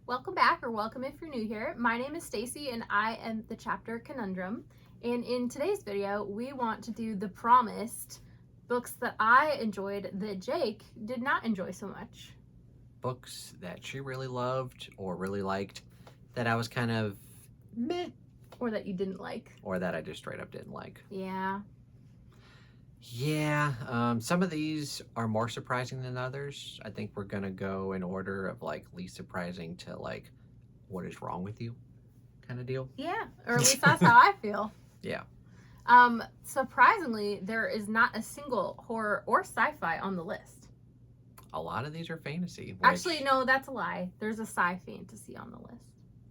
Welcome back, or welcome if you're new here. My name is Stacy and I am the chapter Conundrum. And in today's video, we want to do the promised books that I enjoyed that Jake did not enjoy so much. Books that she really loved or really liked that I was kind of meh, Or that you didn't like. or that I just straight up didn't like. Yeah. Some of these are more surprising than others. I think we're gonna go in order of like least surprising to like what is wrong with you kind of deal. Yeah. Or at least that's how I feel. Yeah. Surprisingly, there is not a single horror or sci-fi on the list. A lot of these are fantasy. Actually, no, that's a lie. There's a sci-fantasy on the list.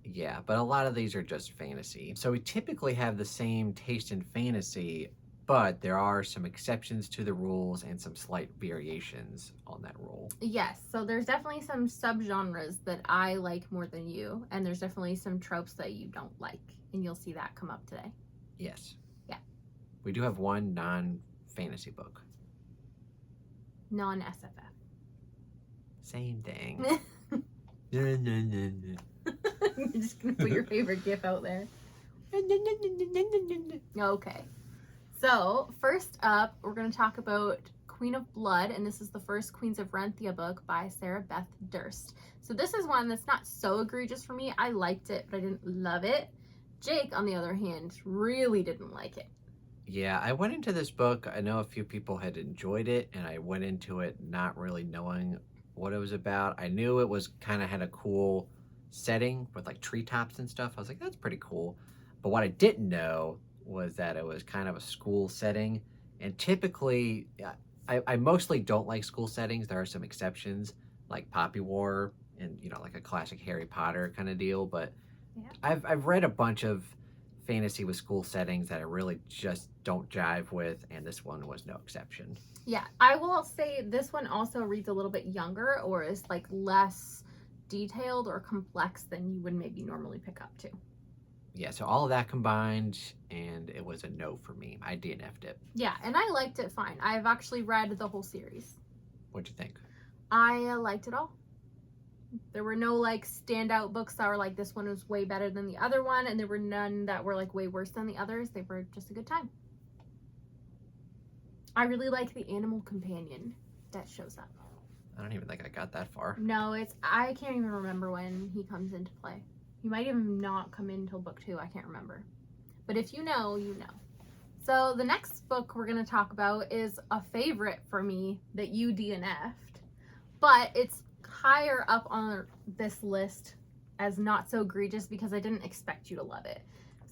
Yeah, but a lot of these are just fantasy. So we typically have the same taste in fantasy, but there are some exceptions to the rules and some slight variations on that rule. Yes, so there's definitely some subgenres that I like more than you, and there's definitely some tropes that you don't like, and you'll see that come up today. Yes. Yeah. We do have one non-fantasy book. Non-SFF. Same thing. You're just gonna put your favorite gif out there. Okay. So, first up, we're going to talk about Queen of Blood, and this is the first Queens of Renthia book by Sarah Beth Durst. So this is one that's not so egregious for me. I liked it, but I didn't love it. Jake, on the other hand, really didn't like it. Yeah, I went into this book, I know a few people had enjoyed it, and I went into it not really knowing what it was about. I knew it was kind of had a cool setting with like treetops and stuff. I was like, that's pretty cool. But what I didn't know was that it was kind of a school setting. And typically, I mostly don't like school settings. There are some exceptions, like Poppy War and, like a classic Harry Potter kind of deal. But Yeah. I've read a bunch of fantasy with school settings that I really just don't jive with, and this one was no exception. Yeah, I will say this one also reads a little bit younger, or is like less detailed or complex than you would maybe normally pick up to. Yeah, so all of that combined, and it was a no for me. I DNF'd it. Yeah, and I liked it fine. I've actually read the whole series. What'd you think? I liked it all. There were no like standout books that were like this one was way better than the other one, and there were none that were like way worse than the others. They were just a good time. I really like the animal companion that shows up. I don't even think I got that far. No, I can't even remember when he comes into play. He might even not come in until book 2. I can't remember. But if you know, you know. So the next book we're going to talk about is a favorite for me that you DNF'd. But it's higher up on this list as not so egregious because I didn't expect you to love it.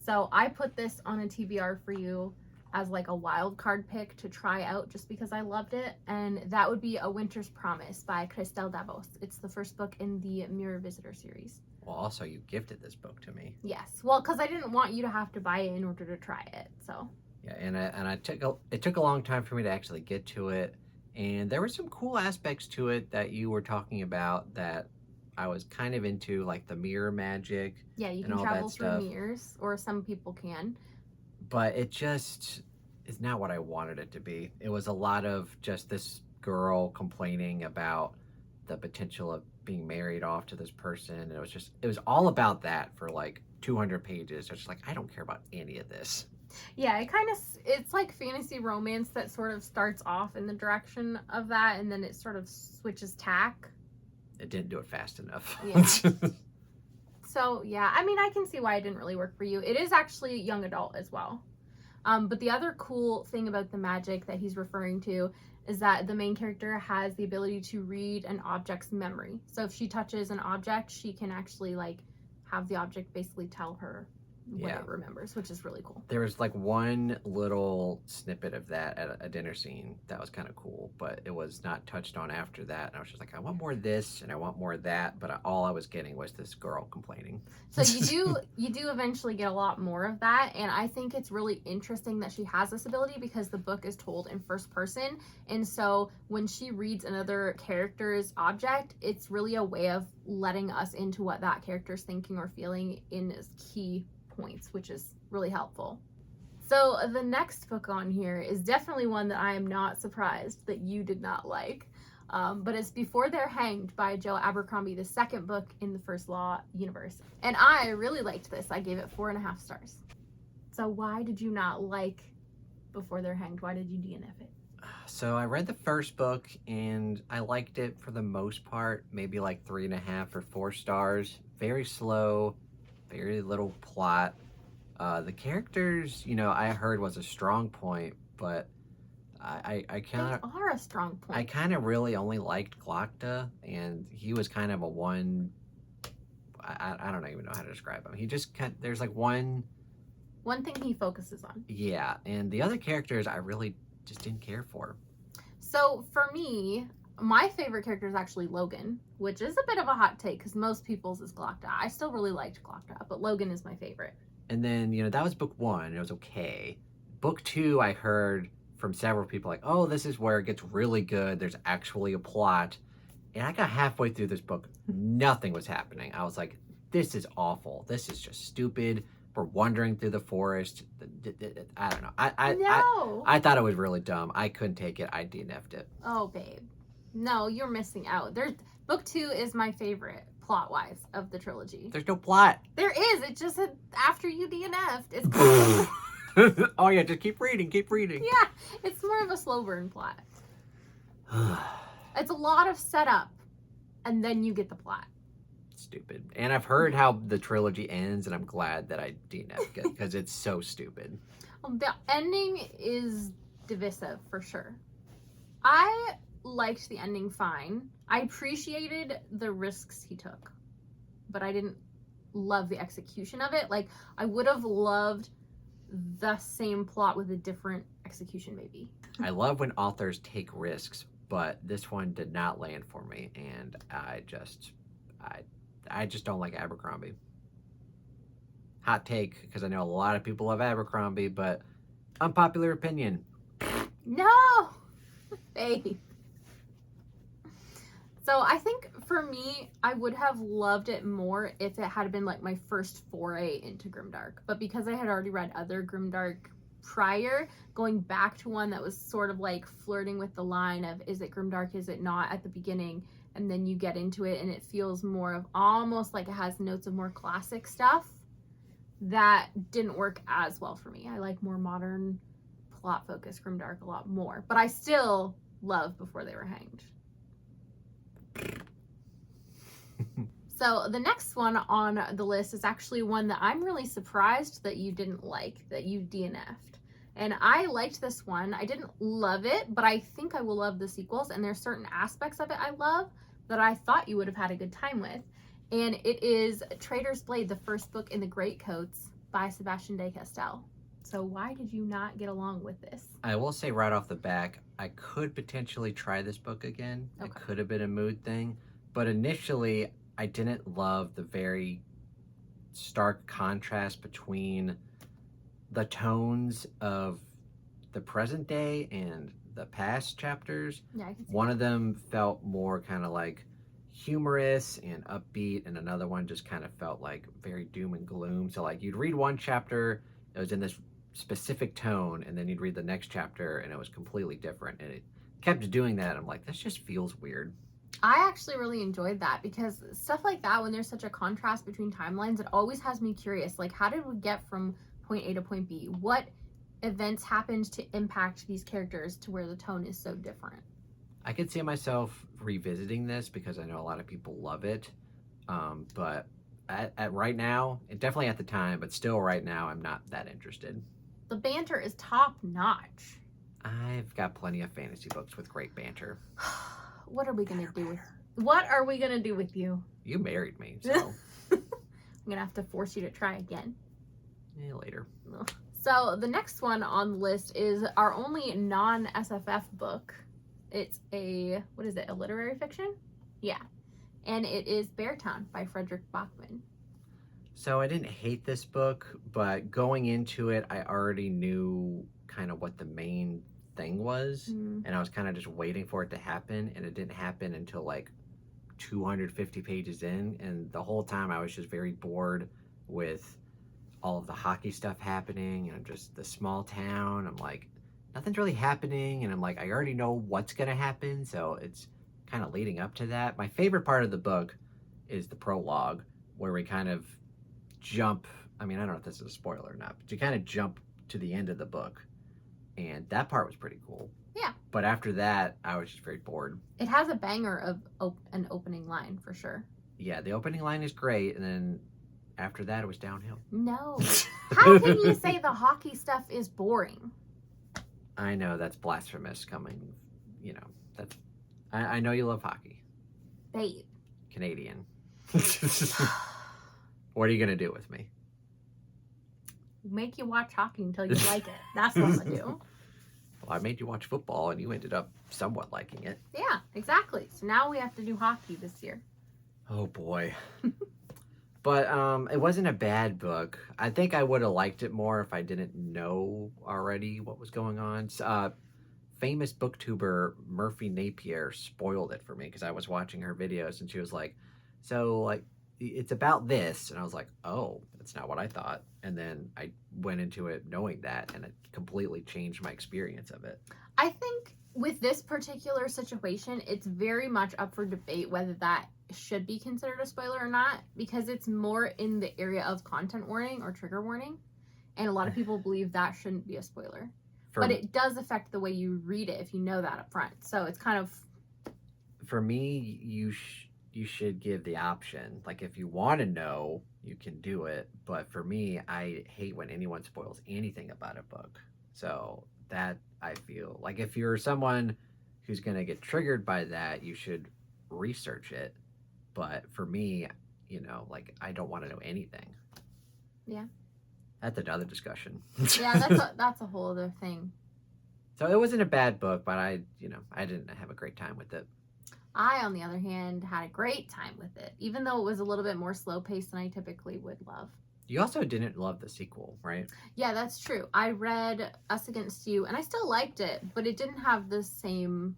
So I put this on a TBR for you as like a wild card pick to try out just because I loved it. And that would be A Winter's Promise by Christelle Davos. It's the first book in the Mirror Visitor series. Well, also, you gifted this book to me. Yes. Well, because I didn't want you to have to buy it in order to try it. So. Yeah, it took a long time for me to actually get to it. And there were some cool aspects to it that you were talking about that I was kind of into, like the mirror magic. Yeah, you and can all travel that through stuff. mirrors, or some people can. But it just is not what I wanted it to be. It was a lot of just this girl complaining about the potential of being married off to this person. And it was all about that for like 200 pages. It's just like, I don't care about any of this. Yeah, it's like fantasy romance that sort of starts off in the direction of that, and then it sort of switches tack. It didn't do it fast enough. Yeah. So, yeah, I mean, I can see why it didn't really work for you. It is actually young adult as well. But the other cool thing about the magic that he's referring to is that the main character has the ability to read an object's memory. So if she touches an object, she can actually like have the object basically tell her what it remembers, which is really cool. There was like one little snippet of that at a dinner scene that was kind of cool, but it was not touched on after that. And I was just like, I want more of this and I want more of that, but all I was getting was this girl complaining. So you do eventually get a lot more of that, and I think it's really interesting that she has this ability because the book is told in first person, and so when she reads another character's object, it's really a way of letting us into what that character's thinking or feeling in key points, which is really helpful. So the next book on here is definitely one that I am not surprised that you did not like. But it's Before They're Hanged by Joe Abercrombie, the second book in the First Law universe. And I really liked this. I gave it 4.5 stars. So why did you not like Before They're Hanged? Why did you DNF it? So I read the first book and I liked it for the most part, maybe like 3.5 or 4 stars. Very slow, very little plot. The characters, I heard was a strong point, but I They kind of are a strong point. I kind of really only liked Glocta, and he was kind of a one. I don't even know how to describe him. He just there's like one thing he focuses on. Yeah, and the other characters I really just didn't care for. So for me, my favorite character is actually Logan, which is a bit of a hot take because most people's is Glocta. I still really liked Glocta, but Logan is my favorite. And then, that was book 1. It was okay. Book 2, I heard from several people like, oh, this is where it gets really good. There's actually a plot. And I got halfway through this book. Nothing was happening. I was like, this is awful. This is just stupid. We're wandering through the forest. I don't know. I thought it was really dumb. I couldn't take it. I DNF'd it. Oh, babe. No, you're missing out. Book 2 is my favorite, plot-wise, of the trilogy. There's no plot. There is. It just said after you DNF'd. It's Oh, yeah, just keep reading. Yeah, it's more of a slow burn plot. It's a lot of setup, and then you get the plot. Stupid. And I've heard how the trilogy ends, and I'm glad that I DNF'd it because it's so stupid. The ending is divisive for sure. I liked the ending fine. I appreciated the risks he took, but I didn't love the execution of it. Like, I would have loved the same plot with a different execution, maybe. I love when authors take risks, but this one did not land for me, and I just don't like Abercrombie. Hot take, because I know a lot of people love Abercrombie, but unpopular opinion. No! Babe. So I think for me, I would have loved it more if it had been like my first foray into Grimdark. But because I had already read other Grimdark prior, going back to one that was sort of like flirting with the line of is it Grimdark, is it not at the beginning, and then you get into it and it feels more of almost like it has notes of more classic stuff, that didn't work as well for me. I like more modern plot focused Grimdark a lot more, but I still love Before They Were Hanged. So the next one on the list is actually one that I'm really surprised that you didn't like, that you DNF'd. And I liked this one. I didn't love it, but I think I will love the sequels, and there's certain aspects of it I love that I thought you would have had a good time with. And it is Traitor's Blade, the first book in the Greatcoats by Sebastian de Castell. So why did you not get along with this? I will say right off the back, I could potentially try this book again. Okay. It could have been a mood thing, but initially I didn't love the very stark contrast between the tones of the present day and the past chapters. Yeah, I can see one that. Of them felt more kind of like humorous and upbeat, and another one just kind of felt like very doom and gloom. So like you'd read one chapter, it was in this specific tone, and then you'd read the next chapter and it was completely different, and it kept doing that. I'm like, this just feels weird. I actually really enjoyed that because stuff like that, when there's such a contrast between timelines, it always has me curious. Like, how did we get from point A to point B? What events happened to impact these characters to where the tone is so different? I could see myself revisiting this because I know a lot of people love it. But at right now, and definitely at the time, but still right now, I'm not that interested. The banter is top notch. I've got plenty of fantasy books with great banter. What are we gonna do with you? You married me, so I'm gonna have to force you to try again. Yeah, later. So the next one on the list is our only non-SFF book. It's a literary fiction? Yeah. And it is Beartown by Frederick Bachman. So I didn't hate this book, but going into it, I already knew kind of what the main thing was, and I was kind of just waiting for it to happen, and it didn't happen until like 250 pages in, and the whole time I was just very bored with all of the hockey stuff happening, and just the small town. I'm like, nothing's really happening, and I'm like, I already know what's gonna happen, so it's kind of leading up to that. My favorite part of the book is the prologue, where we kind of jump. I mean, I don't know if this is a spoiler or not, but you kind of jump to the end of the book. And that part was pretty cool. Yeah. But after that, I was just very bored. It has a banger of an opening line for sure. Yeah, the opening line is great, and then after that, it was downhill. No. How can you say the hockey stuff is boring? I know that's blasphemous coming. You know, that's. I know you love hockey. Babe. Canadian. What are you gonna do with me? Make you watch hockey until you like it. That's what I'm gonna do. Well, I made you watch football, and you ended up somewhat liking it. Yeah, exactly. So now we have to do hockey this year. Oh boy. But it wasn't a bad book. I think I would have liked it more if I didn't know already what was going on. Famous booktuber Murphy Napier spoiled it for me because I was watching her videos and she was like, so like it's about this, and I was like, oh, that's not what I thought. And then I went into it knowing that, and it completely changed my experience of it. I think with this particular situation, it's very much up for debate whether that should be considered a spoiler or not, because it's more in the area of content warning or trigger warning, and a lot of people believe that shouldn't be a spoiler. But it does affect the way you read it if you know that up front. So it's kind of... For me, you should give the option. Like, if you want to know, you can do it. But for me, I hate when anyone spoils anything about a book. So that, I feel like if you're someone who's going to get triggered by that, you should research it. But for me, you know, like, I don't want to know anything. Yeah. That's another discussion. Yeah, that's a whole other thing. So it wasn't a bad book, but I didn't have a great time with it. I, on the other hand, had a great time with it, even though it was a little bit more slow-paced than I typically would love. You also didn't love the sequel, right? Yeah, that's true. I read Us Against You, and I still liked it, but it didn't have the same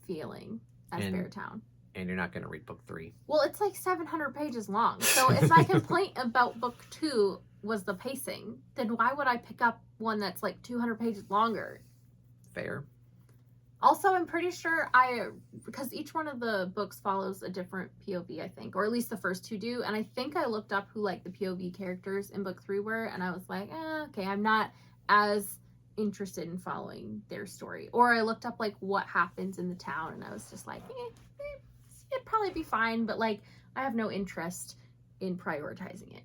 feeling as Beartown. And you're not going to read book 3. Well, it's like 700 pages long. So if my complaint about book 2 was the pacing, then why would I pick up one that's like 200 pages longer? Fair. Also, I'm pretty sure because each one of the books follows a different POV, I think, or at least the first 2 do. And I think I looked up who like the POV characters in book 3 were, and I was like, okay, I'm not as interested in following their story. Or I looked up like what happens in the town, and I was just like, it'd probably be fine, but like I have no interest in prioritizing it.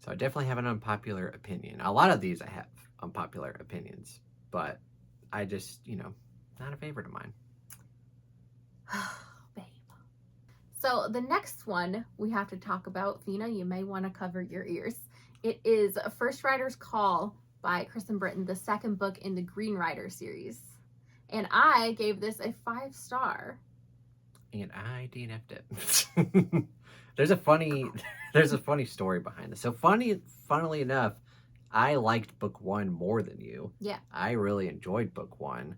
So I definitely have an unpopular opinion. A lot of these I have unpopular opinions, but I just, not a favorite of mine. Babe. So the next one we have to talk about, Fina, you may want to cover your ears. It is First Rider's Call by Kristen Britton, the second book in the Green Rider series. And I gave this a 5-star. And I DNF'd it. There's a funny story behind this. So funnily enough, I liked book 1 more than you. Yeah. I really enjoyed book 1,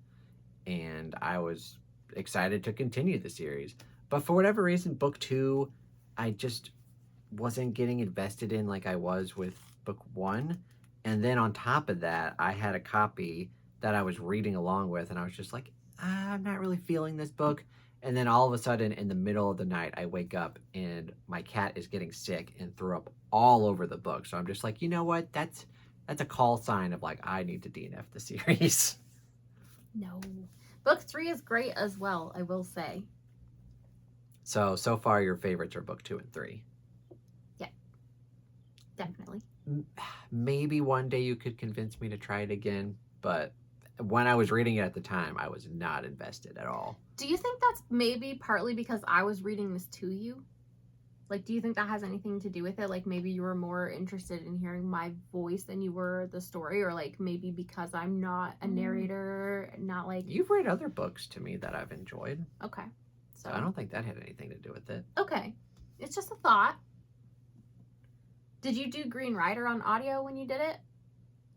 and I was excited to continue the series. But for whatever reason, book 2, I just wasn't getting invested in like I was with book 1. And then on top of that, I had a copy that I was reading along with, and I was just like, I'm not really feeling this book. And then all of a sudden, in the middle of the night, I wake up and my cat is getting sick and threw up all over the book. So I'm just like, you know what? That's a call sign of like, I need to DNF the series. No. Book 3 is great as well, I will say. So far your favorites are book 2 and 3. Yeah. Definitely. Maybe one day you could convince me to try it again, but when I was reading it at the time, I was not invested at all. Do you think that's maybe partly because I was reading this to you? Like, do you think that has anything to do with it? Like, maybe you were more interested in hearing my voice than you were the story? Or, like, maybe because I'm not a narrator, not like... You've read other books to me that I've enjoyed. Okay. So I don't think that had anything to do with it. Okay. It's just a thought. Did you do Green Rider on audio when you did it?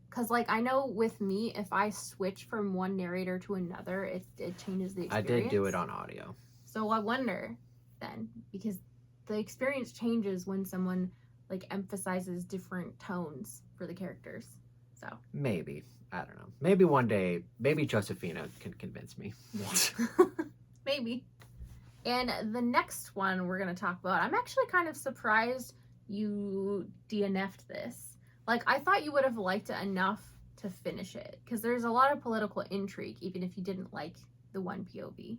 Because, like, I know with me, if I switch from one narrator to another, it changes the experience. I did do it on audio. So I wonder, then, because the experience changes when someone, like, emphasizes different tones for the characters. So. Maybe. I don't know. Maybe one day, maybe Josephina can convince me. Yeah. Maybe. And the next one we're going to talk about, I'm actually kind of surprised you DNF'd this. Like, I thought you would have liked it enough to finish it, because there's a lot of political intrigue, even if you didn't like the one POV.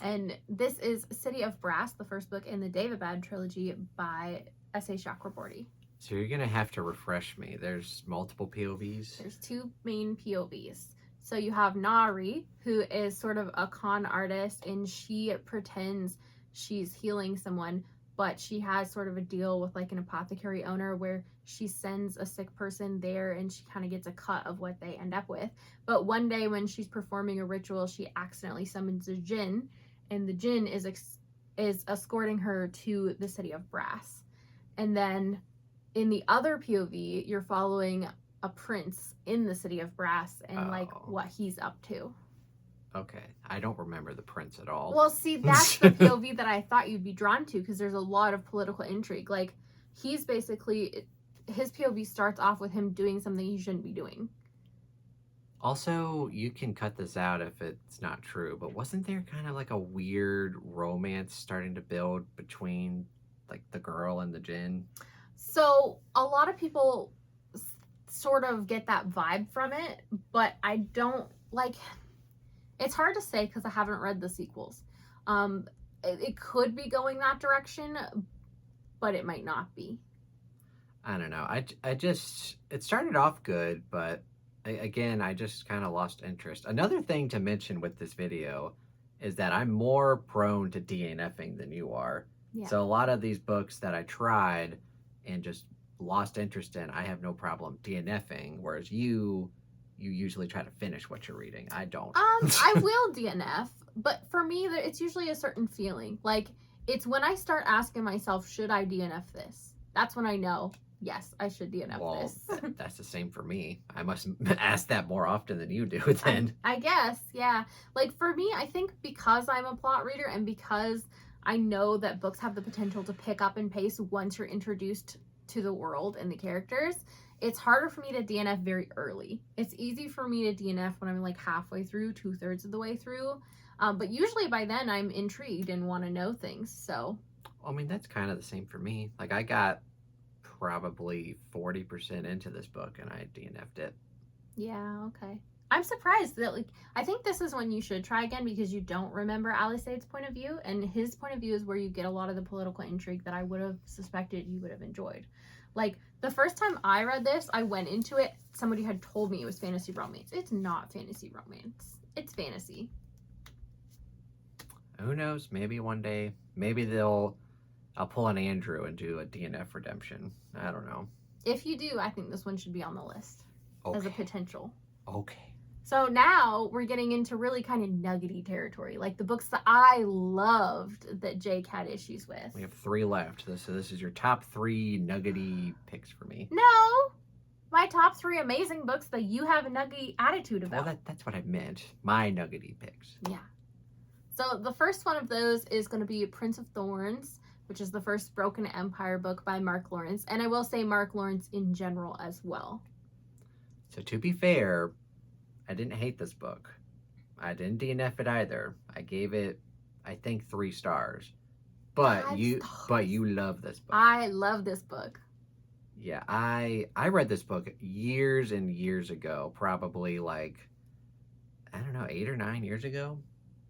And this is City of Brass, the first book in the Daevabad trilogy by S.A. Chakraborty. So you're going to have to refresh me. There's multiple POVs? There's two main POVs. So you have Nari, who is sort of a con artist, and she pretends she's healing someone, but she has sort of a deal with like an apothecary owner where she sends a sick person there and she kind of gets a cut of what they end up with. But one day when she's performing a ritual, she accidentally summons a djinn, and the djinn is escorting her to the City of Brass. And then in the other POV, you're following a prince in the City of Brass and like what he's up to. Okay, I don't remember the prince at all. Well, see, that's the POV that I thought you'd be drawn to, because there's a lot of political intrigue. Like, he's basically, his POV starts off with him doing something he shouldn't be doing. Also, you can cut this out if it's not true, but wasn't there kind of like a weird romance starting to build between like the girl and the djinn? So a lot of people sort of get that vibe from it, but I don't like. It's hard to say because I haven't read the sequels. It could be going that direction, but it might not be. I don't know. I just, it started off good, but again, I just kind of lost interest. Another thing to mention with this video is that I'm more prone to DNFing than you are. Yeah. So a lot of these books that I tried and just lost interest in, I have no problem DNFing, whereas you usually try to finish what you're reading. I don't. I will DNF, but for me, it's usually a certain feeling. Like, it's when I start asking myself, should I DNF this? That's when I know, yes, I should DNF this. That's the same for me. I must ask that more often than you do then. I guess, yeah. Like, for me, I think because I'm a plot reader and because I know that books have the potential to pick up and pace once you're introduced to the world and the characters, it's harder for me to DNF very early. It's easy for me to DNF when I'm like halfway through, 2/3 of the way through. But usually by then I'm intrigued and want to know things, so. I mean, that's kind of the same for me. Like, I got probably 40% into this book and I DNF'd it. Yeah, okay. I'm surprised that, like, I think this is when you should try again because you don't remember Alisaid's point of view, and his point of view is where you get a lot of the political intrigue that I would have suspected you would have enjoyed. Like, the first time I read this, I went into it, somebody had told me it was fantasy romance. It's not fantasy romance. It's fantasy. Who knows? Maybe one day, maybe I'll pull an Andrew and do a DNF redemption. I don't know. If you do, I think this one should be on the list as a potential. Okay. So now we're getting into really kind of nuggety territory, like the books that I loved that Jake had issues with. We have 3 left. This is your top 3 nuggety picks for me. No, my top 3 amazing books that you have a nuggety attitude about. Well, that's what I meant. My nuggety picks. Yeah. So the first one of those is going to be Prince of Thorns, which is the first Broken Empire book by Mark Lawrence. And I will say Mark Lawrence in general as well. So to be fair, I didn't hate this book. I didn't DNF it either. I gave it, I think, 3 stars. But you love this book. I love this book. Yeah, I read this book years and years ago, probably like, I don't know, 8 or 9 years ago,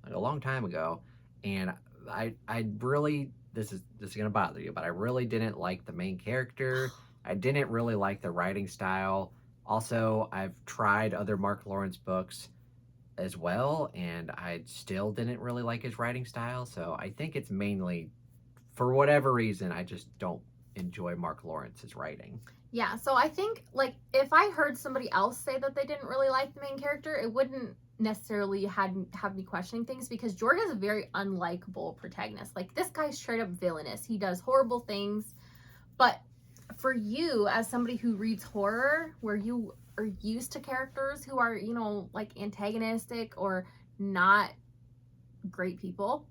like a long time ago. And I really, this is gonna bother you, but I really didn't like the main character. I didn't really like the writing style. Also, I've tried other Mark Lawrence books as well, and I still didn't really like his writing style. So I think it's mainly, for whatever reason, I just don't enjoy Mark Lawrence's writing. Yeah, so I think, like, if I heard somebody else say that they didn't really like the main character, it wouldn't necessarily have me questioning things, because Jorg is a very unlikable protagonist. Like, this guy's straight up villainous. He does horrible things, but for you, as somebody who reads horror, where you are used to characters who are, you know, like antagonistic or not great people,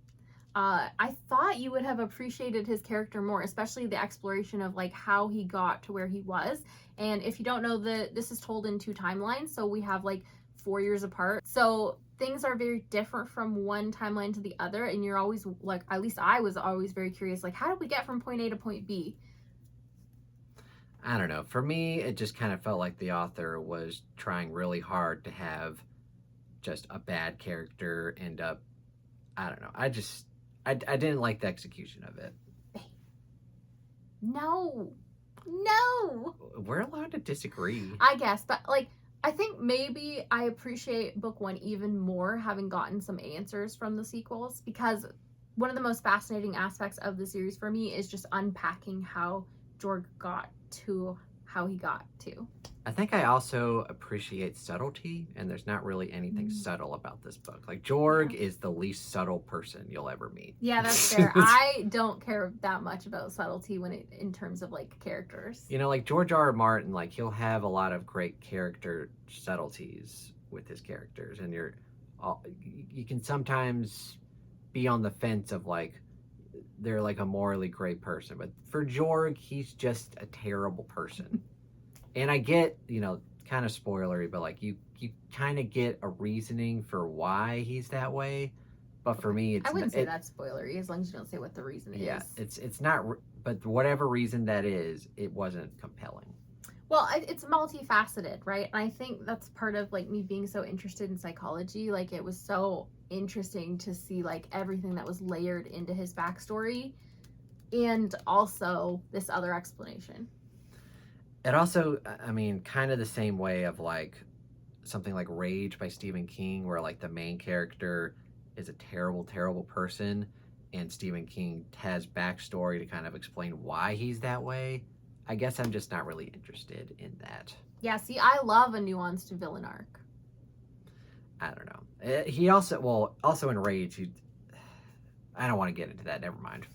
I thought you would have appreciated his character more, especially the exploration of like how he got to where he was. And if you don't know, this is told in 2 timelines, so we have like 4 years apart. So things are very different from one timeline to the other, and you're always like, at least I was always very curious, like, how did we get from point A to point B? I don't know. For me, it just kind of felt like the author was trying really hard to have just a bad character end up. I don't know. I didn't like the execution of it. No. We're allowed to disagree. I guess, but like, I think maybe I appreciate book one even more having gotten some answers from the sequels, because one of the most fascinating aspects of the series for me is just unpacking how Jorg got to how he got to. I think I also appreciate subtlety, and there's not really anything subtle about this book. Like, Jorg is the least subtle person you'll ever meet. Yeah, that's fair. I don't care that much about subtlety in terms of like characters. You know, like George R. R. Martin, like he'll have a lot of great character subtleties with his characters, and you can sometimes be on the fence of like they're like a morally great person, but for Jorg, he's just a terrible person. And I get, you know, kind of spoilery, but like you kind of get a reasoning for why he's that way. But for me, I wouldn't say that's spoilery as long as you don't say what the reason is. Yeah, it's not, but whatever reason that is, it wasn't compelling. Well, it's multifaceted, right? And I think that's part of like me being so interested in psychology. Like, it was so interesting to see like everything that was layered into his backstory, and also this other explanation. It also, I mean, kind of the same way of like something like Rage by Stephen King, where like the main character is a terrible, terrible person, and Stephen King has backstory to kind of explain why he's that way. I guess I'm just not really interested in that. Yeah, see, I love a nuanced villain arc. I don't know. He also in Rage, I don't want to get into that. Never mind.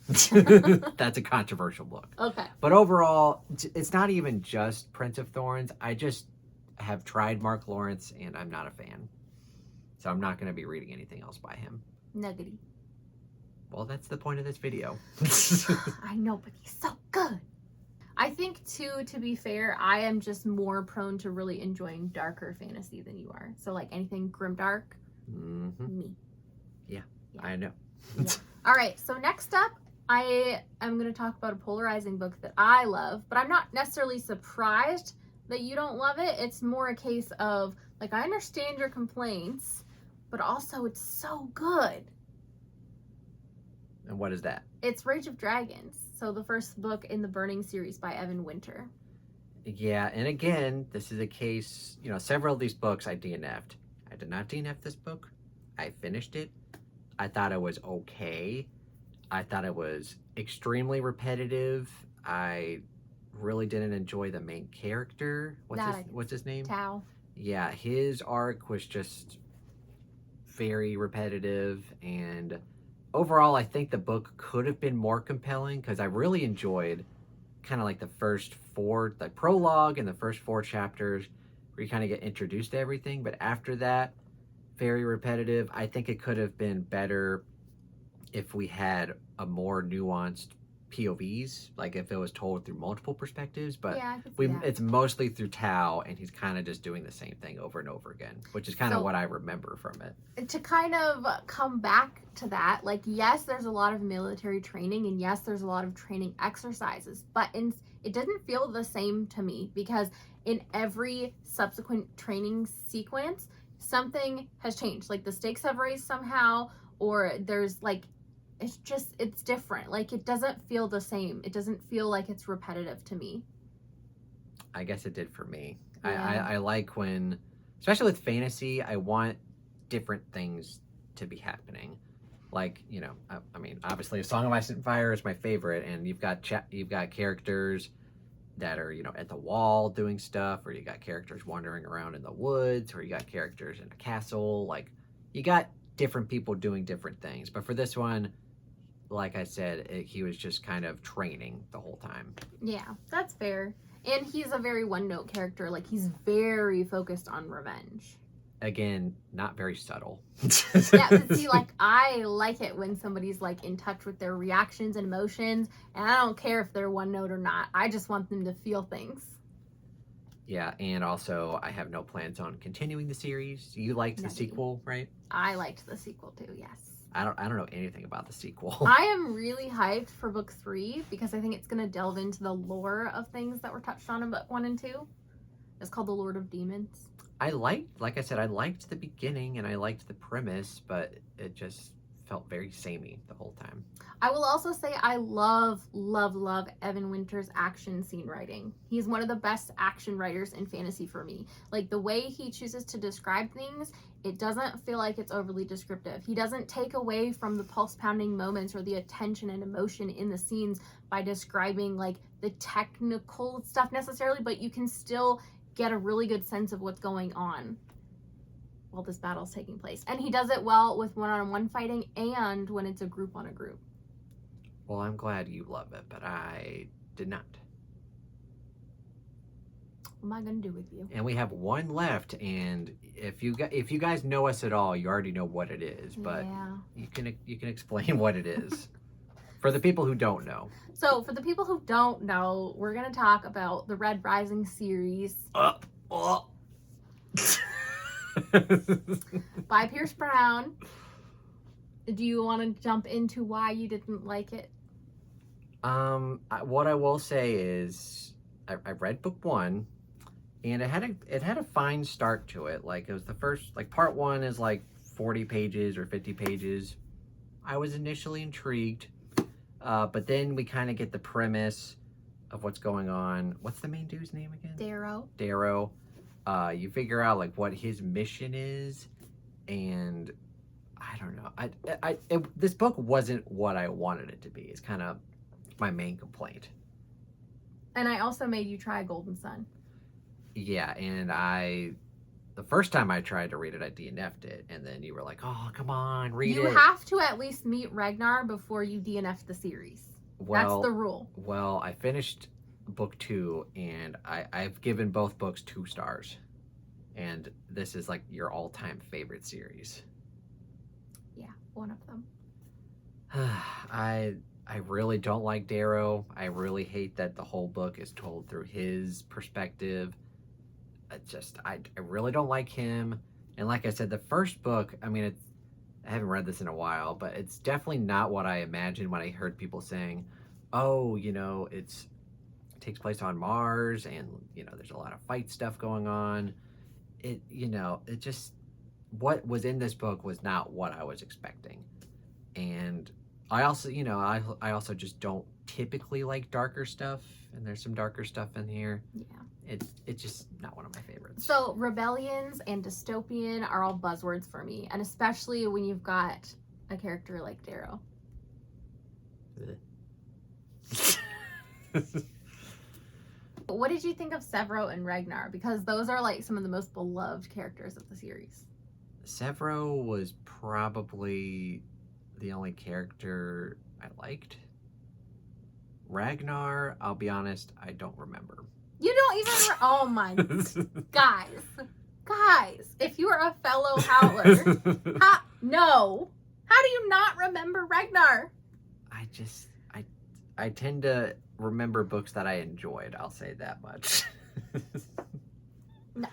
That's a controversial book. Okay. But overall, it's not even just Prince of Thorns. I just have tried Mark Lawrence, and I'm not a fan. So I'm not going to be reading anything else by him. Nuggety. Well, that's the point of this video. I know, but he's so good. I think, too, to be fair, I am just more prone to really enjoying darker fantasy than you are. So, like, anything grimdark, me. Yeah, I know. Yeah. All right, so next up, I am going to talk about a polarizing book that I love, but I'm not necessarily surprised that you don't love it. It's more a case of, like, I understand your complaints, but also it's so good. And what is that? It's Rage of Dragons. So the first book in the Burning series by Evan Winter. Yeah, and again, this is a case, you know, several of these books I DNF'd. I did not DNF this book. I finished it. I thought it was okay. I thought it was extremely repetitive. I really didn't enjoy the main character. What's his name? Tao. Yeah, his arc was just very repetitive, and overall, I think the book could have been more compelling because I really enjoyed kind of like the first four, the prologue and the first four chapters where you kind of get introduced to everything. But after that, very repetitive. I think it could have been better if we had a more nuanced POVs, like if it was told through multiple perspectives. But yeah, it's mostly through Tao, and he's kind of just doing the same thing over and over again, which is kind of what I remember from it. To kind of come back to that, like, yes, there's a lot of military training, and yes, there's a lot of training exercises, but it doesn't feel the same to me, because in every subsequent training sequence, something has changed. Like, the stakes have raised somehow, or there's like, it's different. Like, it doesn't feel the same. It doesn't feel like it's repetitive to me. I guess it did for me. Yeah. I like when, especially with fantasy, I want different things to be happening. Like, you know, I mean, obviously A Song of Ice and Fire is my favorite, and you've got characters that are, you know, at the wall doing stuff, or you got characters wandering around in the woods, or you got characters in a castle. Like, you got different people doing different things. But for this one, like I said, he was just kind of training the whole time. Yeah, that's fair. And he's a very one-note character. Like, he's very focused on revenge. Again, not very subtle. Yeah, but see, like, I like it when somebody's, like, in touch with their reactions and emotions, and I don't care if they're one note or not. I just want them to feel things. Yeah, and also I have no plans on continuing the series. You liked the None of you. sequel, right? I liked the sequel too, yes. I don't know anything about the sequel. I am really hyped for book 3 because I think it's going to delve into the lore of things that were touched on in book 1 and 2. It's called The Lord of Demons. Like I said, I liked the beginning and I liked the premise, but it just felt very samey the whole time. I will also say I love Evan Winter's action scene writing. He's one of the best action writers in fantasy for me. Like the way he chooses to describe things, it doesn't feel like it's overly descriptive. He doesn't take away from the pulse pounding moments or the attention and emotion in the scenes by describing like the technical stuff necessarily, but you can still get a really good sense of what's going on while this battle's taking place. And he does it well with one-on-one fighting and when it's a group on a group. Well, I'm glad you love it, but I did not. What am I gonna do with you? And we have one left, and if you guys know us at all, you already know what it is, but Yeah. you can explain what it is for the people who don't know. So for the people who don't know, we're gonna talk about the Red Rising series by Pierce Brown. Do you want to jump into why you didn't like it? What I will say is I read book 1 and it had a fine start to it. Like it was the first, like part 1 is like 40 pages or 50 pages. I was initially intrigued, but then we kind of get the premise of what's going on. What's the main dude's name again? Darrow. You figure out like what his mission is, and I don't know. This book wasn't what I wanted it to be. It's kind of my main complaint. And I also made you try Golden Sun. Yeah, and the first time I tried to read it, I DNF'd it, and then you were like, "Oh, come on, read it." You have to at least meet Ragnar before you DNF the series. Well, that's the rule. Well, I finished book 2, and I've given both books 2 stars, and this is like your all-time favorite series. Yeah, one of them. I really don't like Darrow. I really hate that the whole book is told through his perspective. I really don't like him. And like I said, the first book, I mean, I haven't read this in a while, but it's definitely not what I imagined when I heard people saying, oh, it takes place on Mars and, there's a lot of fight stuff going on. It just, what was in this book was not what I was expecting. And I also, I also just don't typically like darker stuff, and there's some darker stuff in here. Yeah. It's just not one of my favorites. So rebellions and dystopian are all buzzwords for me, and especially when you've got a character like Darrow. What did you think of Severo and Ragnar? Because those are like some of the most beloved characters of the series. Severo was probably the only character I liked. Ragnar, I'll be honest, I don't remember. You don't even oh my guys, if you are a fellow Howler, no, how do you not remember Ragnar? I tend to remember books that I enjoyed, I'll say that much. No.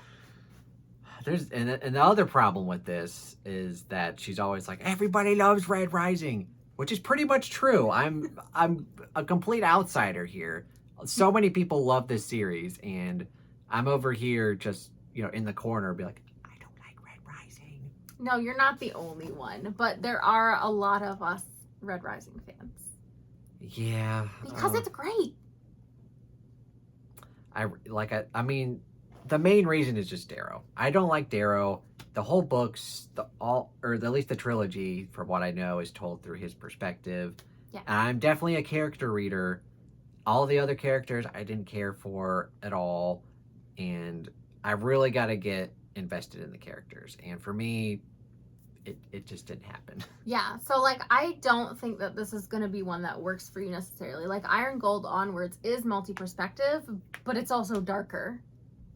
And the other problem with this is that she's always like, everybody loves Red Rising, which is pretty much true. I'm a complete outsider here. So many people love this series, and I'm over here just, in the corner be like, I don't like Red Rising. No, you're not the only one, but there are a lot of us Red Rising fans. Yeah. Because it's great. I mean, the main reason is just Darrow. I don't like Darrow. The whole books, or at least the trilogy, from what I know, is told through his perspective. Yeah. And I'm definitely a character reader. All the other characters I didn't care for at all, and I really got to get invested in the characters. And for me, it just didn't happen. Yeah, so like I don't think that this is going to be one that works for you necessarily. Like Iron Gold onwards is multi-perspective, but it's also darker.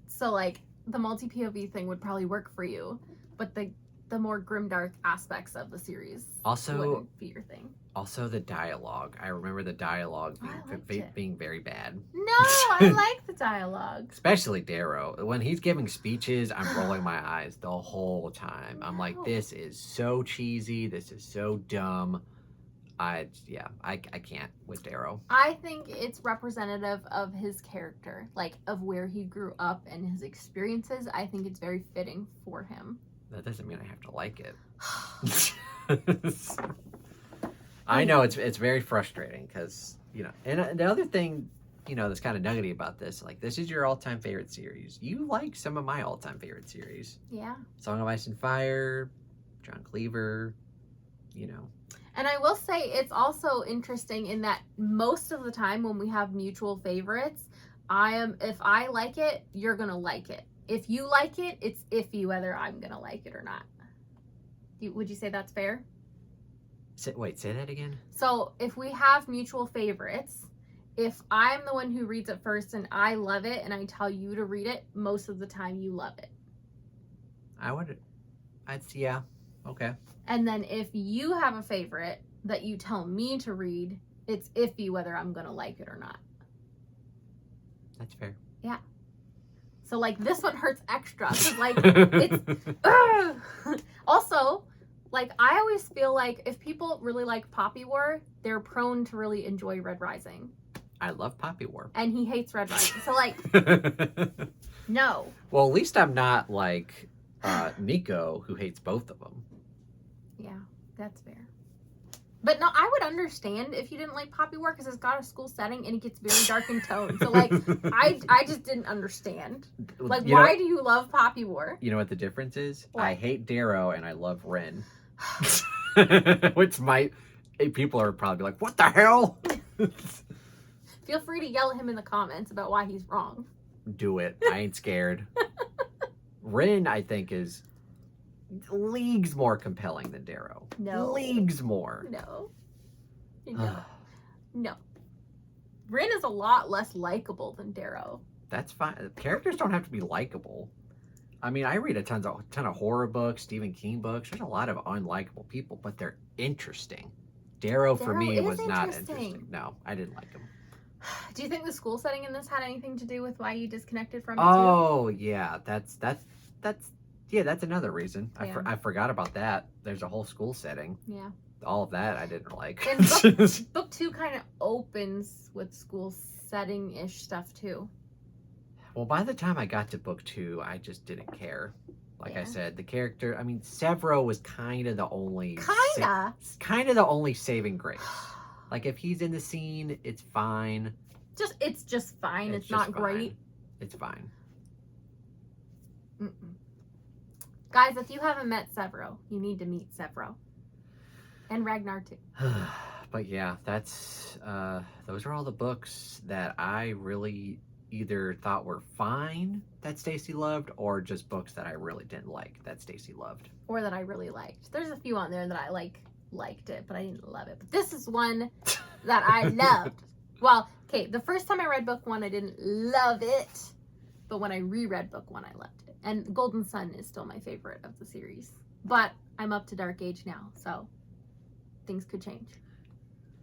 So like the multi-POV thing would probably work for you, but the the more grimdark aspects of the series Also, wouldn't be your thing. Also, the dialogue. I remember the dialogue I liked being, it. being very bad. No, I like the dialogue. Especially Darrow. When he's giving speeches, I'm rolling my eyes the whole time. I'm like, No. this is so cheesy. This is so dumb. I can't with Darrow. I think it's representative of his character, like of where he grew up and his experiences. I think it's very fitting for him. That doesn't mean I have to like it. I know it's very frustrating because, you know, and the other thing, you know, that's kind of nuggety about this, like, this is your all-time favorite series. You like some of my all-time favorite series. Yeah. Song of Ice and Fire, John Cleaver, you know. And I will say it's also interesting in that most of the time when we have mutual favorites, if I like it, you're gonna like it. If you like it, it's iffy whether I'm gonna like it or not. Would you say that's fair? Say that again? So if we have mutual favorites, if I'm the one who reads it first and I love it and I tell you to read it, most of the time you love it. Yeah, okay. And then if you have a favorite that you tell me to read, it's iffy whether I'm gonna like it or not. That's fair. Yeah. So like this one hurts extra because like it's also, like, I always feel like if people really like Poppy War, they're prone to really enjoy Red Rising. I love Poppy War. And he hates Red Rising. So, like, no. Well, at least I'm not like Nico, who hates both of them. Yeah, that's fair. But no, I would understand if you didn't like Poppy War because it's got a school setting and it gets very dark in tone. So, like, I just didn't understand. Like, why do you love Poppy War? You know what the difference is? What? I hate Darrow and I love Ren. Which people are probably like, what the hell? Feel free to yell at him in the comments about why he's wrong. Do it. I ain't scared. Ren, I think, is leagues more compelling than Darrow. No. Leagues more. No. No. Ren is a lot less likable than Darrow. That's fine. Characters don't have to be likable. I mean, I read a ton of horror books, Stephen King books. There's a lot of unlikable people, but they're interesting. Darrow for me was not interesting. No, I didn't like him. Do you think the school setting in this had anything to do with why you disconnected from it Oh, yeah. That's another reason. Yeah. I forgot about that. There's a whole school setting. Yeah. All of that I didn't like. And book 2 kind of opens with school setting-ish stuff too. Well, by the time I got to book 2, I just didn't care. Like I said, the character, I mean, Severo was kind of the only... kind of the only saving grace. Like, if he's in the scene, it's fine. It's just fine. It's not great. It's fine. Mm-mm. Guys, if you haven't met Severo, you need to meet Severo. And Ragnar, too. But yeah, those are all the books that I really either thought were fine that Stacy loved, or just books that I really didn't like that Stacy loved. Or that I really liked. There's a few on there that I liked it, but I didn't love it. But this is one that I loved. Well, okay, the first time I read book 1, I didn't love it. But when I reread book 1, I loved it. And Golden Sun is still my favorite of the series. But I'm up to Dark Age now, so things could change.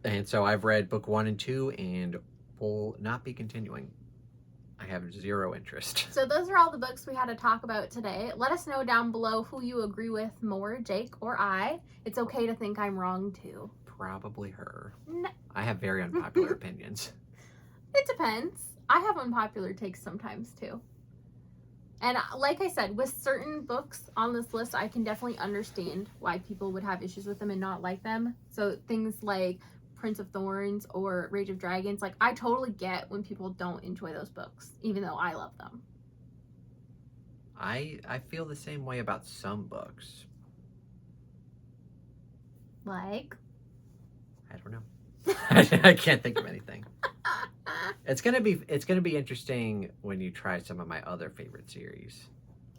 And so I've read book 1 and 2 and will not be continuing. I have zero interest. So those are all the books we had to talk about today. Let us know down below who you agree with more, Jake or I. It's okay to think I'm wrong too. Probably her. No. I have very unpopular opinions. It depends. I have unpopular takes sometimes too. And like I said, with certain books on this list, I can definitely understand why people would have issues with them and not like them. So things like Prince of Thorns or Rage of Dragons, like, I totally get when people don't enjoy those books, even though I love them. I feel the same way about some books. Like? I don't know. I can't think of anything. It's gonna be interesting when you try some of my other favorite series.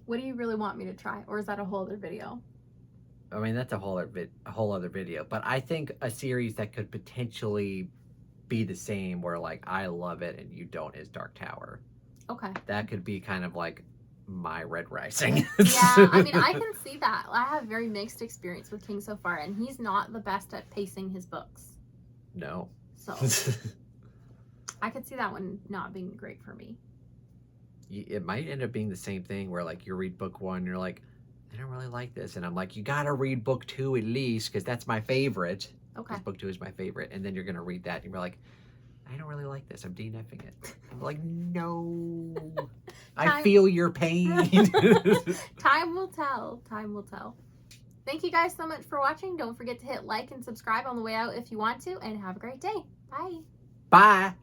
What do you really want me to try? Or is that a whole other video? I mean, that's a whole other video. But I think a series that could potentially be the same, where like I love it and you don't, is Dark Tower. Okay. That could be kind of like my Red Rising. Yeah, I mean, I can see that. I have very mixed experience with King so far, and he's not the best at pacing his books. No. So I could see that one not being great for me. It might end up being the same thing where like you read book 1, you're like, I don't really like this, and I'm like, you gotta read book 2 at least because that's my favorite. Okay. Book 2 is my favorite, and then you're gonna read that and you're like, I don't really like this. I'm DNFing it. I'm like, no. I feel your pain. Time will tell. Time will tell. Thank you guys so much for watching. Don't forget to hit like and subscribe on the way out if you want to, and have a great day. Bye. Bye.